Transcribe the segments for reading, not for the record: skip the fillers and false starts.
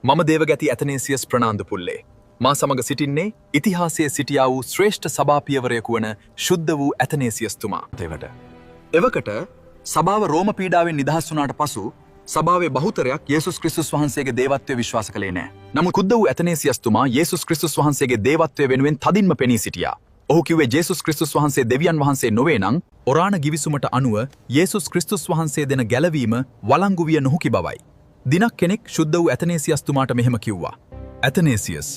මම දේවගැති ඇතනේසියස් ප්‍රනාන්දු පුල්ලේ. මා සමග සිටින්නේ ඉතිහාසයේ සිටියා වූ ශ්‍රේෂ්ඨ සභාපියවරයෙකු වන ශුද්ධ වූ ඇතනේසියස්තුමා. එවකට සභාව රෝම පීඩාවෙන් නිදහස් වුණාට පසු සභාවේ බහුතරයක් යේසුස් ක්‍රිස්තුස් වහන්සේගේ දේවත්වය විශ්වාස කළේ නැහැ. නමුත් කුද්ද වූ ඇතනේසියස්තුමා යේසුස් ක්‍රිස්තුස් වහන්සේගේ දේවත්වය වෙනුවෙන් තදින්ම පෙනී සිටියා. ඔහු කිව්වේ යේසුස් ක්‍රිස්තුස් වහන්සේ දෙවියන් වහන්සේ නොවේ නම් ඔරාණ ගිවිසුමට අනුව යේසුස් ක්‍රිස්තුස් වහන්සේ දෙන ගැලවීම වළංගු විය නොහැකි බවයි. දිනක් කෙනෙක් ශුද්ධ වූ ඇතනේසියස්තුමාට මෙහෙම කිව්වා. ඇතනේසියස්,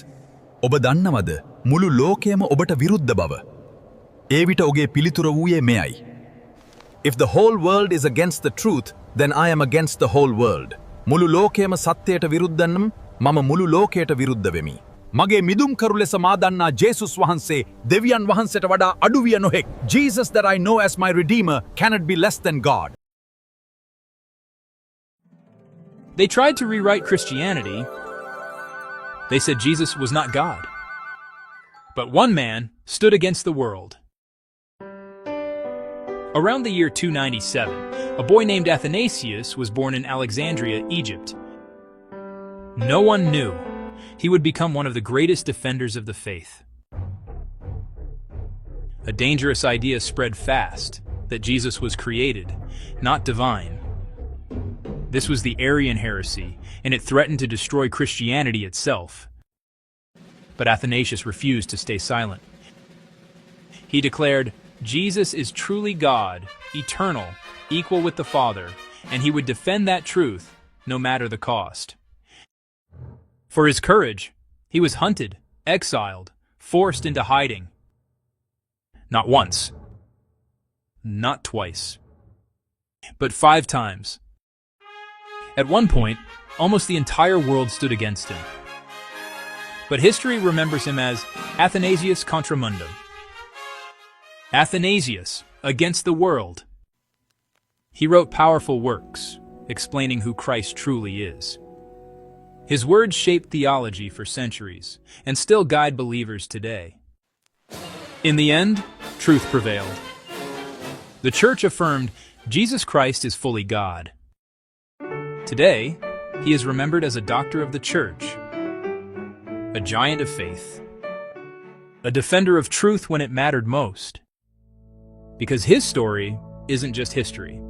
ඔබ දන්නවද මුළු ලෝකයම ඔබට විරුද්ධ බව? ඒ විට ඔහුගේ පිළිතුර වූයේ මෙයයි. If the whole world is against the truth, then I am against the whole world. මුළු ලෝකයම සත්‍යයට විරුද්ධ නම් මම මුළු ලෝකයට විරුද්ධ වෙමි. මගේ මිදුම්කරු ලෙස මා දන්නා ජේසුස් වහන්සේ දෙවියන් වහන්සේට වඩා අඩු විය නොහැක්. Jesus that I know as my redeemer cannot be less than God. They tried to rewrite Christianity. They said Jesus was not God. But one man stood against the world. Around the year 297, a boy named Athanasius was born in Alexandria, Egypt. No one knew he would become one of the greatest defenders of the faith. A dangerous idea spread fast, that Jesus was created, not divine. This was the Arian heresy, and it threatened to destroy Christianity itself. But Athanasius refused to stay silent. He declared, Jesus is truly God, eternal, equal with the Father, and he would defend that truth, no matter the cost. For his courage, he was hunted, exiled, forced into hiding. Not once, not twice, but 5 times. At one point, almost the entire world stood against him. But history remembers him as Athanasius contra mundum. Athanasius against the world. He wrote powerful works, explaining who Christ truly is. His words shaped theology for centuries, and still guide believers today. In the end, truth prevailed. The Church affirmed Jesus Christ is fully God. Today, he is remembered as a doctor of the Church, a giant of faith, a defender of truth when it mattered most. Because his story isn't just history.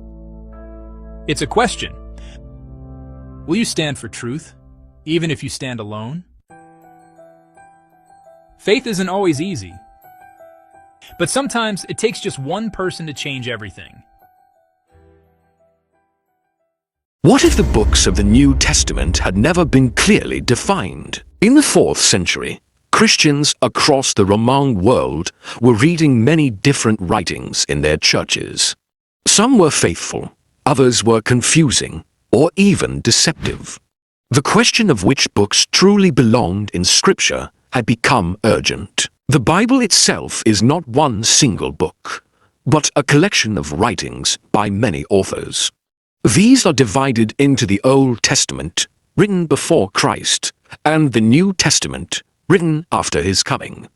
It's a question. Will you stand for truth, even if you stand alone? Faith isn't always easy. But sometimes it takes just one person to change everything. What if the books of the New Testament had never been clearly defined? In the 4th century, Christians across the Roman world were reading many different writings in their churches. Some were faithful, others were confusing, or even deceptive. The question of which books truly belonged in Scripture had become urgent. The Bible itself is not one single book, but a collection of writings by many authors. These are divided into the Old Testament, written before Christ, and the New Testament, written after his coming.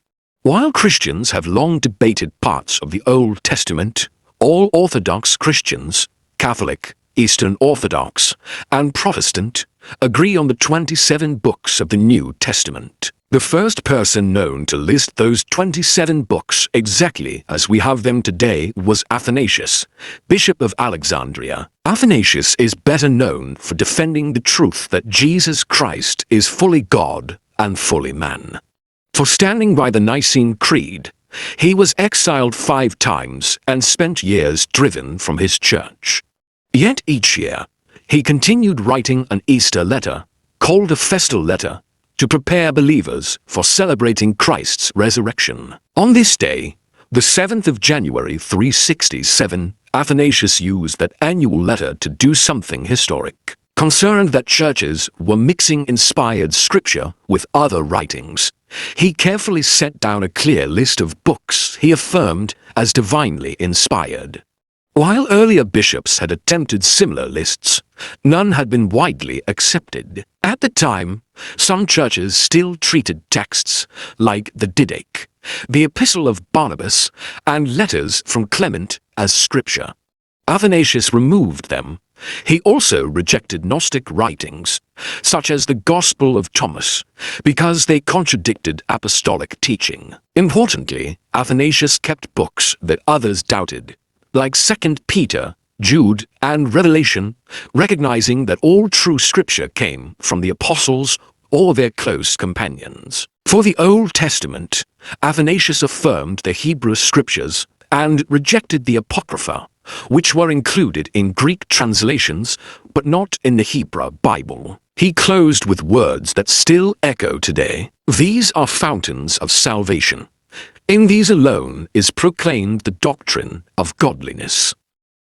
While Christians have long debated parts of the Old Testament, all Orthodox Christians, Catholic, Eastern Orthodox, and Protestant, agree on the 27 books of the New Testament. The first person known to list those 27 books exactly as we have them today was Athanasius, Bishop of Alexandria. Athanasius is better known for defending the truth that Jesus Christ is fully God and fully man. For standing by the Nicene Creed, he was exiled 5 times and spent years driven from his church. Yet each year, he continued writing an Easter letter, called a festal letter, to prepare believers for celebrating Christ's resurrection. On this day, the 7th of January 367, Athanasius used that annual letter to do something historic. Concerned that churches were mixing inspired scripture with other writings, he carefully set down a clear list of books he affirmed as divinely inspired. While earlier bishops had attempted similar lists, none had been widely accepted. At the time, some churches still treated texts like the Didache, the Epistle of Barnabas, and letters from Clement as scripture. Athanasius removed them He also rejected Gnostic writings, such as the Gospel of Thomas, because they contradicted apostolic teaching. Importantly, Athanasius kept books that others doubted, like 2 Peter, Jude, and Revelation, recognizing that all true scripture came from the apostles or their close companions. For the Old Testament, Athanasius affirmed the Hebrew scriptures and rejected the Apocrypha, which were included in Greek translations but not in the Hebrew Bible. He closed with words that still echo today. These are fountains of salvation. In these alone is proclaimed the doctrine of godliness.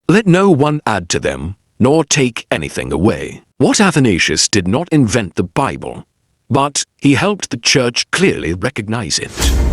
Let no one add to them, nor take anything away. What Athanasius did not invent the Bible, but he helped the church clearly recognize it.